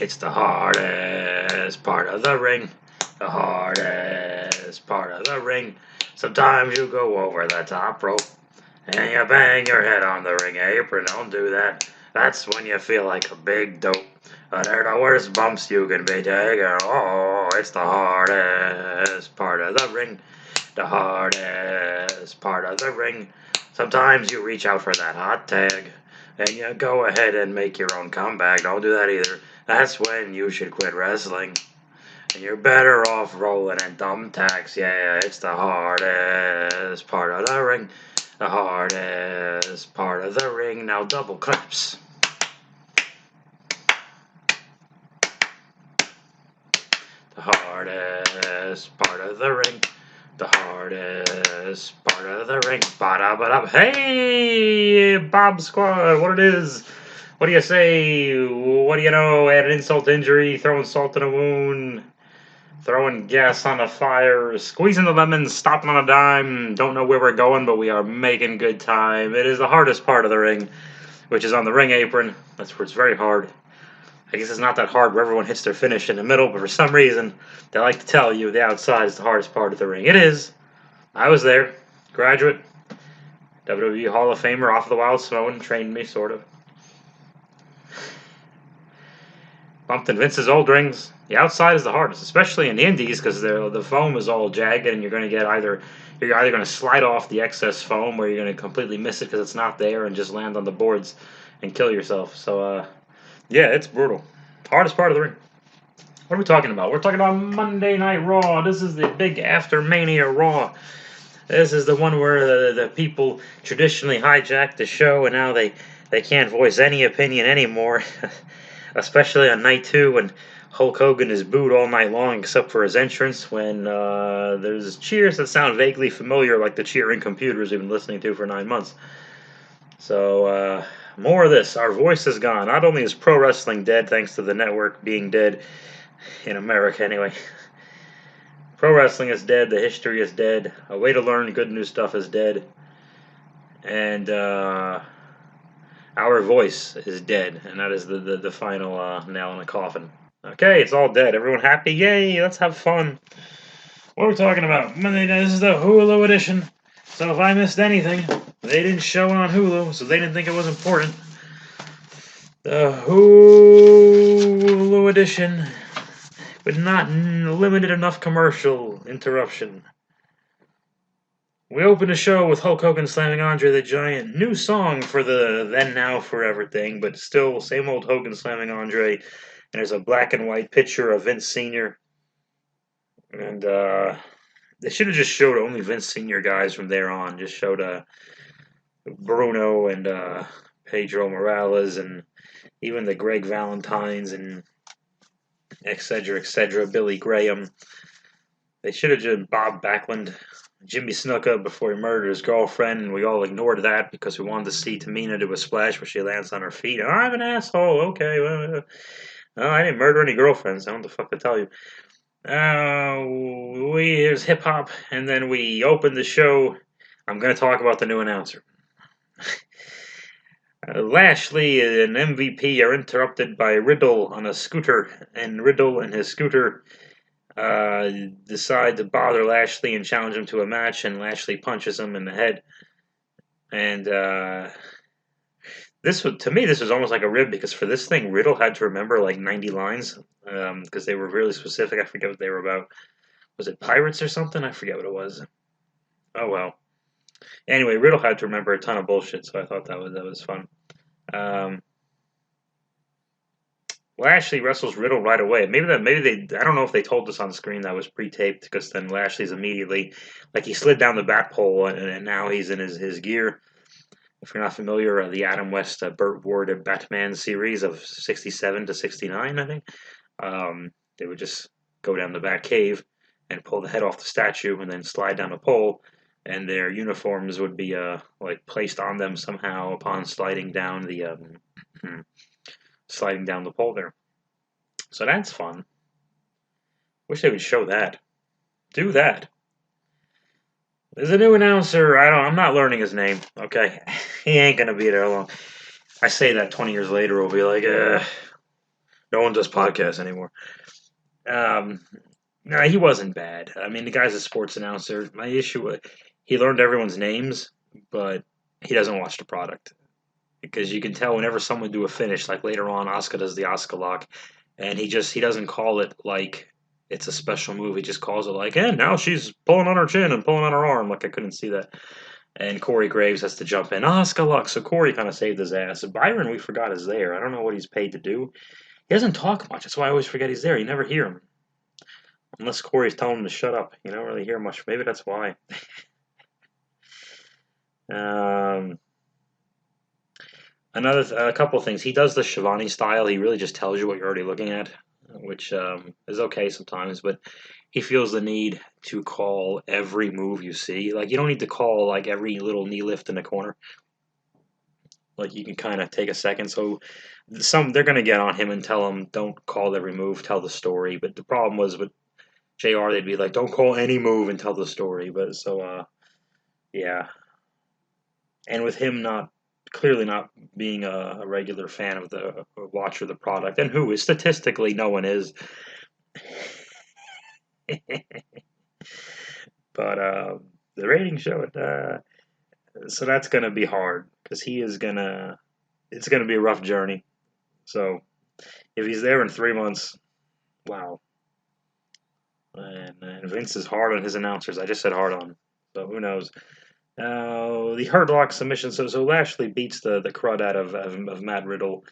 It's the hardest part of the ring. The hardest part of the ring. Sometimes you go over the top rope and you bang your head on the ring apron. Don't do that. That's when you feel like a big dope. They're the worst bumps you can be taking. Oh, it's the hardest part of the ring. The hardest part of the ring. Sometimes you reach out for that hot tag and you go ahead and make your own comeback. Don't do that either. That's when you should quit wrestling. And you're better off rolling in thumbtacks. Yeah, it's the hardest part of the ring. The hardest part of the ring. Now double claps. The hardest part of the ring. The hardest part of the ring. Ba-da-ba-da. Hey, Bob Squad, what it is? What do you say? What do you know? Add an insult to injury, throwing salt in a wound, throwing gas on a fire, squeezing the lemons, stopping on a dime. Don't know where we're going, but we are making good time. It is the hardest part of the ring, which is on the ring apron. That's where it's very hard. I guess it's not that hard where everyone hits their finish in the middle, but for some reason, they like to tell you the outside is the hardest part of the ring. It is. I was there. Graduate. WWE Hall of Famer off the wild snowing. Trained me, sort of. Bumped in Vince's old rings. The outside is the hardest, especially in the indies, because the foam is all jagged, and you're going to get you're either going to slide off the excess foam, or you're going to completely miss it because it's not there, and just land on the boards and kill yourself. So, yeah, it's brutal. Hardest part of the ring. What are we talking about? We're talking about Monday Night Raw. This is the big after Mania Raw. This is the one where the people traditionally hijacked the show, and now they can't voice any opinion anymore. Especially on night 2 when Hulk Hogan is booed all night long except for his entrance, when there's cheers that sound vaguely familiar like the cheering computers we've been listening to for 9 months. So, more of this. Our voice is gone. Not only is pro wrestling dead thanks to the network being dead, in America anyway. Pro wrestling is dead. The history is dead. A way to learn good new stuff is dead. And our voice is dead. And that is the final nail in the coffin. Okay, it's all dead. Everyone happy? Yay, let's have fun. What are we talking about? Monday night. This is the Hulu edition. So if I missed anything, they didn't show it on Hulu, so they didn't think it was important. The Hulu edition, but not limited enough commercial interruption. We open the show with Hulk Hogan slamming Andre the Giant. New song for the Then Now Forever thing, but still same old Hogan slamming Andre. And there's a black and white picture of Vince Sr. And they should have just showed only Vince Sr. guys from there on. Just showed Bruno and Pedro Morales and even the Greg Valentines and etc., Billy Graham. They should have just Bob Backlund, Jimmy Snuka before he murdered his girlfriend, and we all ignored that because we wanted to see Tamina do a splash where she lands on her feet. Oh, I'm an asshole. Okay, well, I didn't murder any girlfriends. I don't know what the fuck to tell you. Here's hip hop, and then we open the show. I'm going to talk about the new announcer. Lashley and MVP are interrupted by Riddle on a scooter, and Riddle and his scooter decide to bother Lashley and challenge him to a match, and Lashley punches him in the head. And this was almost like a rib, because for this thing, Riddle had to remember like 90 lines because they were really specific. I forget what they were about. Was it pirates or something? I forget what it was. Oh well. Anyway, Riddle had to remember a ton of bullshit, so I thought that was fun. Lashley wrestles Riddle right away. Maybe they. I don't know if they told us on the screen that was pre-taped, because then Lashley's immediately, like, he slid down the back pole and now he's in his gear. If you're not familiar, the Adam West Burt Ward Batman series of 67 to 69, I think. They would just go down the back cave and pull the head off the statue and then slide down a pole, and their uniforms would be like placed on them somehow upon sliding down the pole there. So that's fun. Wish they would show that. Do that. There's a new announcer. I'm not learning his name. Okay, he ain't gonna be there long. I say that 20 years later, we'll be like, No one does podcasts anymore. Um, no, he wasn't bad. I mean, the guy's a sports announcer. My issue was he learned everyone's names, but he doesn't watch the product because you can tell whenever someone do a finish, like later on, Oscar does the Oscar lock, and he doesn't call it like it's a special move. He just calls it like, and now she's pulling on her chin and pulling on her arm. Like I couldn't see that. And Corey Graves has to jump in. Oscar lock. So Corey kind of saved his ass. Byron, we forgot is there. I don't know what he's paid to do. He doesn't talk much. That's why I always forget he's there. You never hear him. Unless Corey's telling him to shut up. You don't really hear much. Maybe that's why. Um, a couple of things. He does the Shivani style. He really just tells you what you're already looking at, which is okay sometimes. But he feels the need to call every move you see. Like you don't need to call like every little knee lift in the corner. Like you can kind of take a second. So they're gonna get on him and tell him don't call every move, tell the story. But the problem was with JR, they'd be like, don't call any move and tell the story. But yeah. And with him not clearly not being a regular fan of the watcher of the product, and who is statistically no one is, but the ratings show it. So that's gonna be hard because he is gonna. It's gonna be a rough journey. So if he's there in 3 months, wow. And Vince is hard on his announcers. I just said hard on. So who knows? The Hurt Lock submission. So Lashley beats the crud out of Matt Riddle.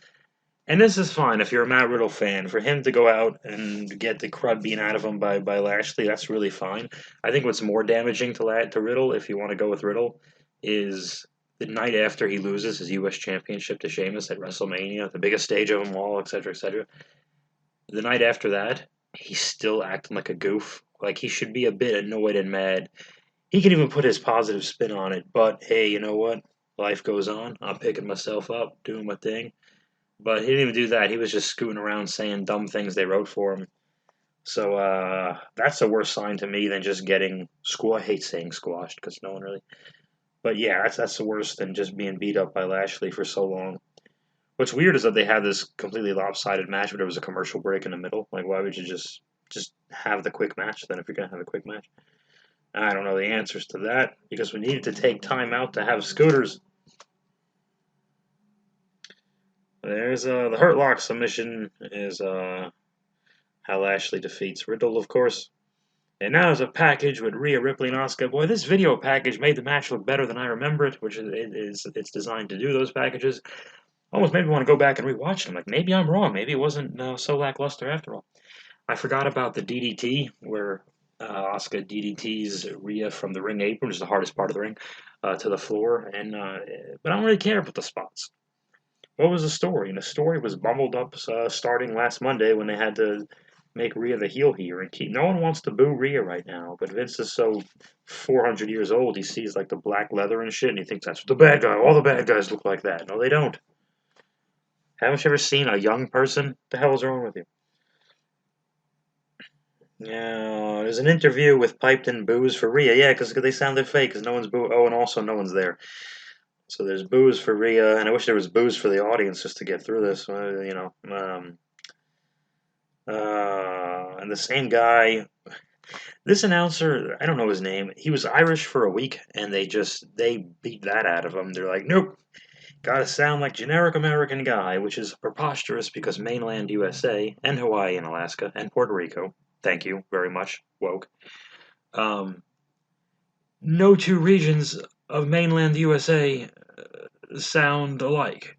And this is fine if you're a Matt Riddle fan. For him to go out and get the crud beaten out of him by Lashley, that's really fine. I think what's more damaging to Riddle, if you want to go with Riddle, is the night after he loses his U.S. Championship to Sheamus at WrestleMania, the biggest stage of them all, etc., etc. The night after that, he's still acting like a goof. Like he should be a bit annoyed and mad. He can even put his positive spin on it. But hey, you know what? Life goes on. I'm picking myself up, doing my thing. But he didn't even do that. He was just scooting around saying dumb things they wrote for him. So that's a worse sign to me than just getting squashed. I hate saying squashed because no one really. But yeah, that's the worst than just being beat up by Lashley for so long. What's weird is that they had this completely lopsided match, but there was a commercial break in the middle. Like, why would you just have the quick match then if you're gonna have a quick match? I don't know the answers to that because we needed to take time out to have scooters. There's the Hurt Lock submission is how Lashley defeats Riddle, of course. And now there's a package with Rhea Ripley and Asuka. Boy, this video package made the match look better than I remember it, which it's designed to do those packages. Almost made me want to go back and rewatch them. Like maybe I'm wrong. Maybe it wasn't so lackluster after all. I forgot about the DDT where Asuka DDTs Rhea from the ring apron, which is the hardest part of the ring, to the floor. But I don't really care about the spots. What was the story? And the story was bumbled up starting last Monday when they had to make Rhea the heel here and keep. No one wants to boo Rhea right now, but Vince is so 400 years old. He sees like the black leather and shit, and he thinks that's what the bad guy. All the bad guys look like that. No, they don't. Haven't you ever seen a young person? What the hell is wrong with you? Yeah, there's an interview with piped in boos for Rhea. Yeah, because they sounded fake. Because no one's boo. Oh, and also no one's there. So there's boos for Rhea, and I wish there was boos for the audience just to get through this. And the same guy, this announcer, I don't know his name. He was Irish for a week, and they beat that out of him. They're like, nope, gotta sound like generic American guy, which is preposterous because mainland USA and Hawaii and Alaska and Puerto Rico. Thank you very much, woke. Um, no two regions of mainland USA sound alike.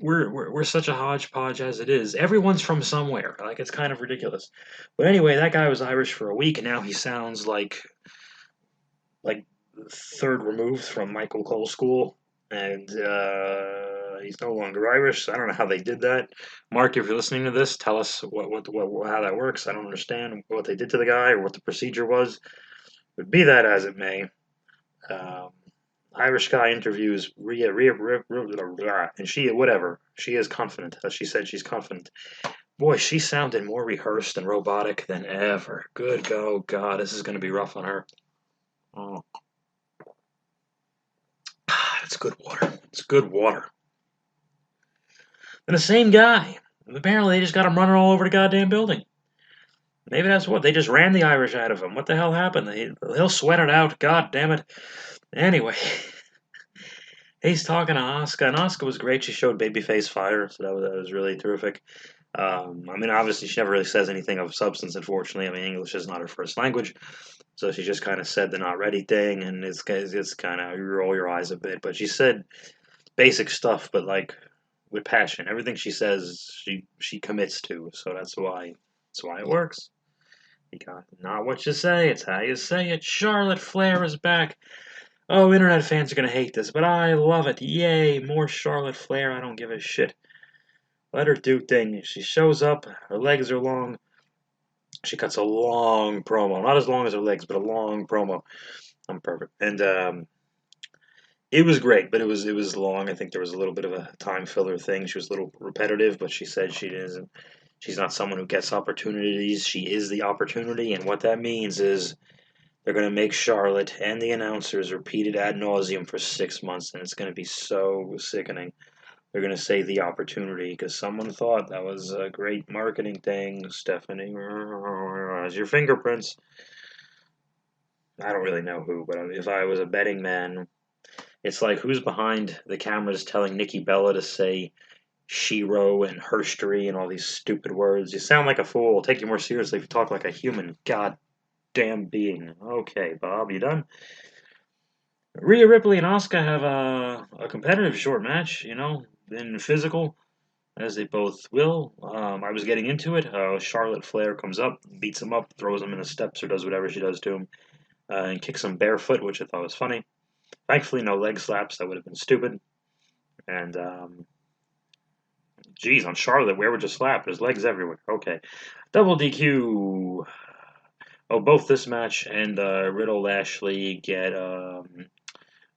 We're such a hodgepodge as it is. Everyone's from somewhere. Like it's kind of ridiculous. But anyway, that guy was Irish for a week, and now he sounds like third removed from Michael Cole School, and he's no longer Irish. So I don't know how they did that. Mark, if you're listening to this, tell us what how that works. I don't understand what they did to the guy or what the procedure was. But be that as it may, um, Irish guy interviews Rhea, and she is confident. As she said, she's confident. Boy, she sounded more rehearsed and robotic than ever. Good go, God, this is going to be rough on her. Oh, it's good water. It's good water. And the same guy Apparently, they just got him running all over the goddamn building. Maybe that's what they just ran the Irish out of him. What the hell happened? He'll sweat it out. God damn it. Anyway, he's talking to Asuka, and Asuka was great. She showed babyface fire, so that was really terrific. I mean, obviously, she never really says anything of substance. Unfortunately, I mean, English is not her first language, so she just kind of said the "not ready" thing, and it's kind of you roll your eyes a bit. But she said basic stuff, but like with passion. Everything she says, she commits to. So that's why it works. You got not what you say, it's how you say it. Charlotte Flair is back. Oh, internet fans are gonna hate this, but I love it. Yay, more Charlotte Flair. I don't give a shit. Let her do things. She shows up, her legs are long. She cuts a long promo. Not as long as her legs, but a long promo. I'm perfect. And it was great, but it was long. I think there was a little bit of a time filler thing. She was a little repetitive, but she said she isn't. She's not someone who gets opportunities. She is the opportunity, and what that means is they're going to make Charlotte and the announcers repeat it ad nauseum for 6 months, and it's going to be so sickening. They're going to say the opportunity because someone thought that was a great marketing thing. Stephanie, as your fingerprints. I don't really know who, but if I was a betting man, it's like who's behind the cameras telling Nikki Bella to say Shiro and herstory and all these stupid words. You sound like a fool. Take you more seriously if you talk like a human. Goddamn being. Okay, Bob, you done? Rhea Ripley and Asuka have a competitive short match, in physical, as they both will. I was getting into it. Charlotte Flair comes up, beats him up, throws him in the steps, or does whatever she does to him, and kicks him barefoot, which I thought was funny. Thankfully, no leg slaps. That would have been stupid. And, geez, on Charlotte, where would you slap? There's legs everywhere. Okay. Double DQ. Oh, both this match and Riddle Lashley get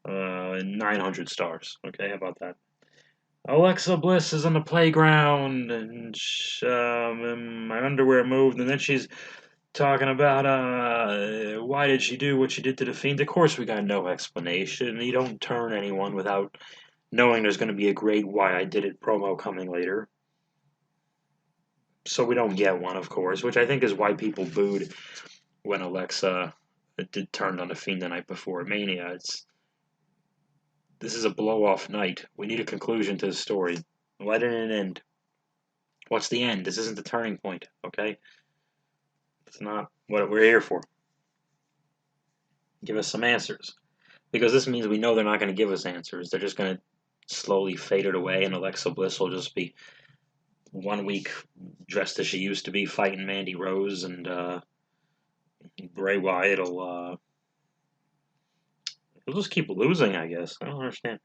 900 stars. Okay, how about that? Alexa Bliss is on the playground and my underwear moved, and then she's talking about why did she do what she did to the Fiend. Of course, we got no explanation. You don't turn anyone without knowing there's going to be a great why I did it promo coming later. So we don't get one, of course, which I think is why people booed when Alexa turned on the Fiend the night before Mania. This is a blow-off night. We need a conclusion to the story. Let it end. What's the end? This isn't the turning point, okay? It's not what we're here for. Give us some answers. Because this means we know they're not going to give us answers. They're just going to slowly fade it away, and Alexa Bliss will just be 1 week dressed as she used to be, fighting Mandy Rose, and Bray Wyatt will just keep losing, I guess. I don't understand.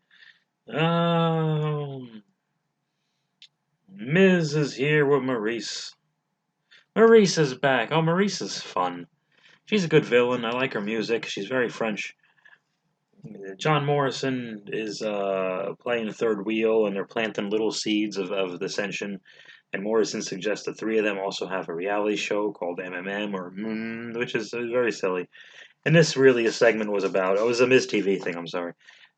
Miz is here with Maurice. Maurice is back. Oh, Maurice is fun. She's a good villain. I like her music. She's very French. John Morrison is playing the third wheel, and they're planting little seeds of dissension. And Morrison suggests the three of them also have a reality show called MMM, which is very silly. And this really a segment was about. Oh, it was a Miz TV thing. I'm sorry,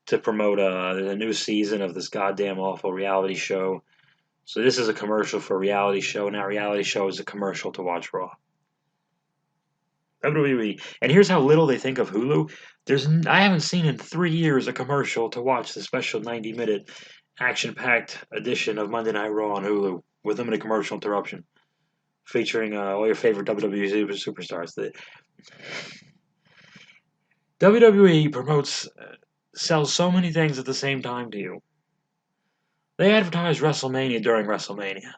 to promote the new season of this goddamn awful reality show. So this is a commercial for a reality show. Now reality show is a commercial to watch Raw. WWE. And here's how little they think of Hulu. I haven't seen in 3 years a commercial to watch the special 90-minute action-packed edition of Monday Night Raw on Hulu with limited commercial interruption, featuring all your favorite WWE superstars. The WWE sells so many things at the same time to you. They advertise WrestleMania during WrestleMania.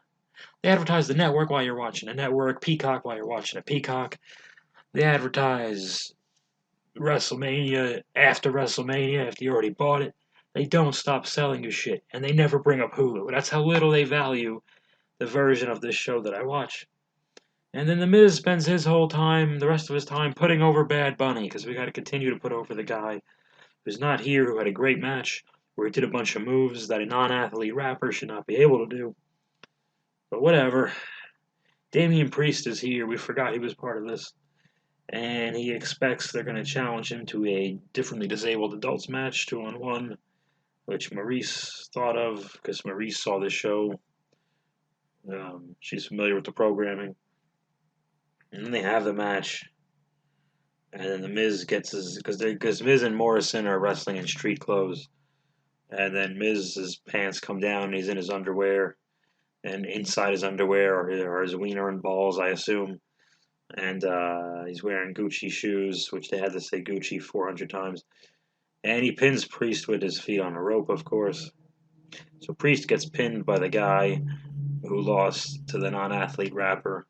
They advertise the network while you're watching the network, Peacock while you're watching a Peacock. They advertise WrestleMania after you already bought it. They don't stop selling you shit, and they never bring up Hulu. That's how little they value the version of this show that I watch. And then The Miz spends the rest of his time, putting over Bad Bunny, because we got to continue to put over the guy who's not here, who had a great match, where he did a bunch of moves that a non-athlete rapper should not be able to do. But whatever. Damian Priest is here. We forgot he was part of this. And he expects they're going to challenge him to a differently disabled adults match, 2-on-1, which Maurice thought of because Maurice saw the show She's familiar with the programming. And then they have the match, and then the Miz gets his because Miz and Morrison are wrestling in street clothes, and then Miz's pants come down, and he's in his underwear, and inside his underwear are his wiener and balls, I assume, and he's wearing Gucci shoes, which they had to say Gucci 400 times, and he pins Priest with his feet on a rope, of course. So Priest gets pinned by the guy who lost to the non-athlete rapper,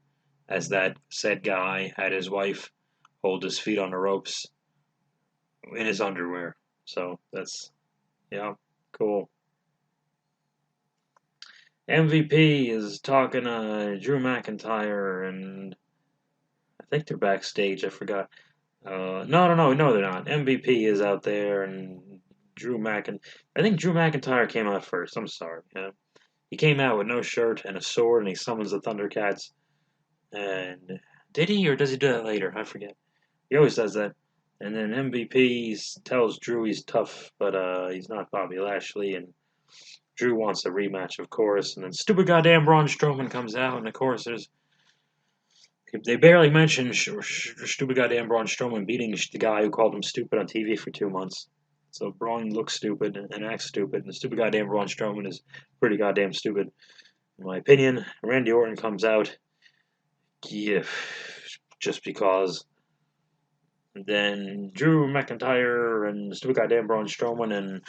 as that said guy had his wife hold his feet on the ropes in his underwear. So that's, yeah, cool. MVP is talking to Drew McIntyre, and I think they're backstage. I forgot. No, they're not. MVP is out there, and I think Drew McIntyre came out first. I'm sorry. Yeah. He came out with no shirt and a sword, and he summons the Thundercats. And did he, or does he do that later? I forget. He always does that. And then MVP tells Drew he's tough, but he's not Bobby Lashley, and Drew wants a rematch, of course. And then stupid goddamn Braun Strowman comes out, and of course they barely mention stupid goddamn Braun Strowman beating the guy who called him stupid on TV for 2 months. So Braun looks stupid and acts stupid, and the stupid goddamn Braun Strowman is pretty goddamn stupid, in my opinion. Randy Orton comes out, yeah, just because. Then Drew McIntyre and stupid goddamn Braun Strowman and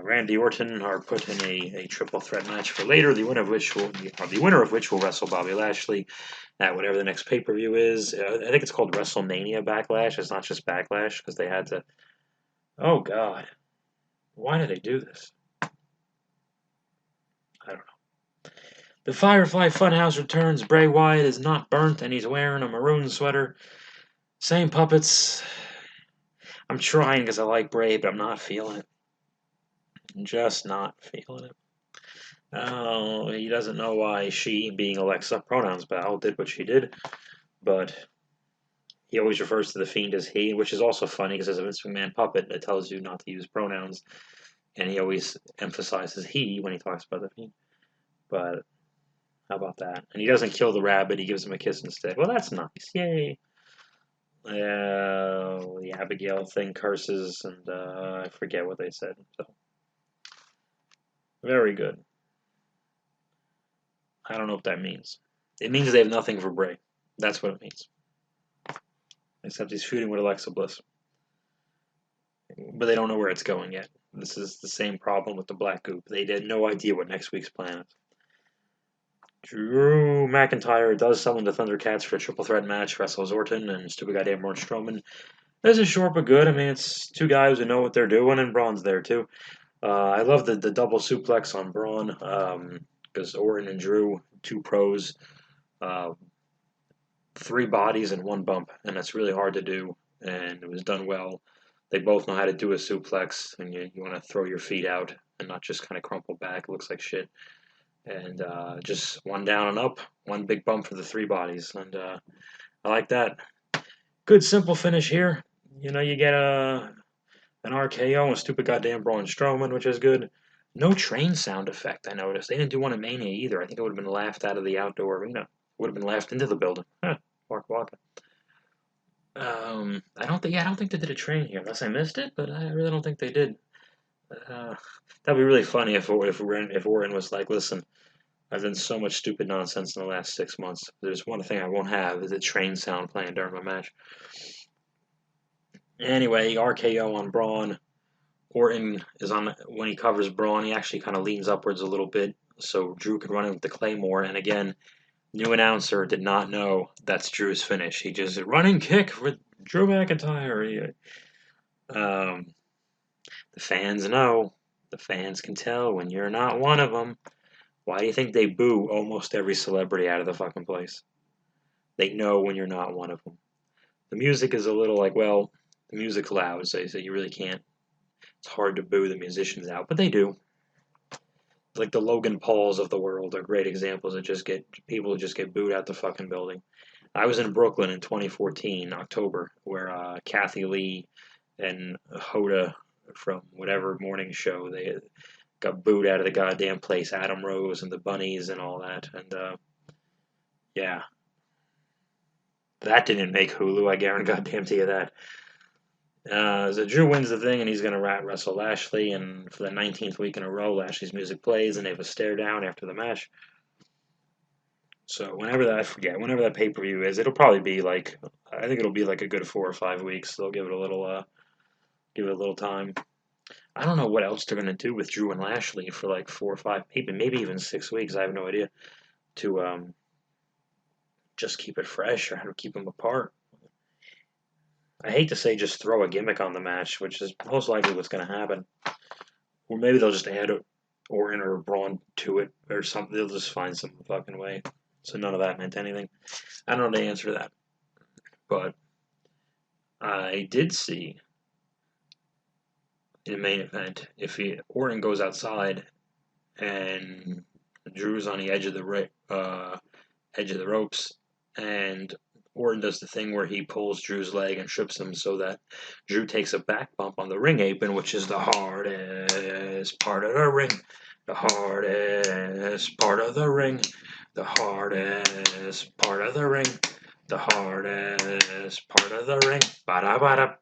Randy Orton are put in a triple threat match for later. The winner of which will wrestle Bobby Lashley at whatever the next pay per view is. I think it's called WrestleMania Backlash. It's not just Backlash because they had to. Oh God, why did they do this? I don't know. The Firefly Funhouse returns. Bray Wyatt is not burnt and he's wearing a maroon sweater. Same puppets. I'm trying because I like Bray, but I'm not feeling it. Just not feeling it. Oh, he doesn't know why she, being Alexa, pronouns pal, did what she did, but he always refers to the Fiend as he, which is also funny because as a Vince McMahon puppet, it tells you not to use pronouns, and he always emphasizes he when he talks about the Fiend. But how about that? And he doesn't kill the rabbit; he gives him a kiss instead. Well, that's nice. Yay! The Abigail thing curses, and I forget what they said. So very good. I don't know what that means. It means they have nothing for Bray. That's what it means. Except he's feuding with Alexa Bliss. But they don't know where it's going yet. This is the same problem with the Black Goop. They had no idea what next week's plan is. Drew McIntyre does summon the Thundercats for a triple threat match, wrestles Orton and stupid goddamn Braun Strowman. This is short but good. I mean, it's two guys who know what they're doing, and Braun's there too. I love the double suplex on Braun because Orton and Drew, two pros, uh, three bodies and one bump, and that's really hard to do, and it was done well. They both know how to do a suplex, and you want to throw your feet out and not just kind of crumple back. It looks like shit. And just one down and up, one big bump for the three bodies, and I like that. Good simple finish here. You know, you get an RKO and stupid goddamn Braun Strowman, which is good. No train sound effect, I noticed. They didn't do one in Mania either. I think it would have been laughed out of the outdoor arena. Would have been laughed into the building. Huh. Mark Walker. I don't think they did a train here, unless I missed it. But I really don't think they did. That'd be really funny if Orton was like, "Listen, I've done so much stupid nonsense in the last 6 months. There's one thing I won't have is a train sound playing during my match." Anyway, RKO on Braun. Orton is on when he covers Braun. He actually kind of leans upwards a little bit, so Drew could run in with the Claymore. And again, new announcer did not know that's Drew's finish. He just running kick with Drew McIntyre. Um, the fans know. The fans can tell when you're not one of them. Why do you think they boo almost every celebrity out of the fucking place? They know when you're not one of them. The music is a little like, well, the music's loud, so you really can't. It's hard to boo the musicians out, but they do. Like the Logan Pauls of the world are great examples of just get people who just get booed out the fucking building. I was in Brooklyn in 2014, October, where Kathy Lee and Hoda from whatever morning show got booed out of the goddamn place. Adam Rose and the Bunnies and all that. And yeah, that didn't make Hulu. I guarantee you that. So Drew wins the thing, and he's going to wrestle Lashley. And for the 19th week in a row, Lashley's music plays, and they have a stare down after the match. So whenever that pay per view is, it'll probably be like, I think it'll be like a good 4 or 5 weeks. They'll give it give it a little time. I don't know what else they're gonna do with Drew and Lashley for like 4 or 5, maybe even 6 weeks. I have no idea to just keep it fresh or how to keep them apart. I hate to say just throw a gimmick on the match, which is most likely what's gonna happen. Or maybe they'll just add Orton or Braun to it or something. They'll just find some fucking way. So none of that meant anything. I don't know the answer to that, but I did see in the main event if Orton goes outside and Drew's on the edge of the ropes, and Orton does the thing where he pulls Drew's leg and trips him so that Drew takes a back bump on the ring apron, which is the hardest part of the ring. The hardest part of the ring. The hardest part of the ring. The hardest part of the ring. Ba da ba da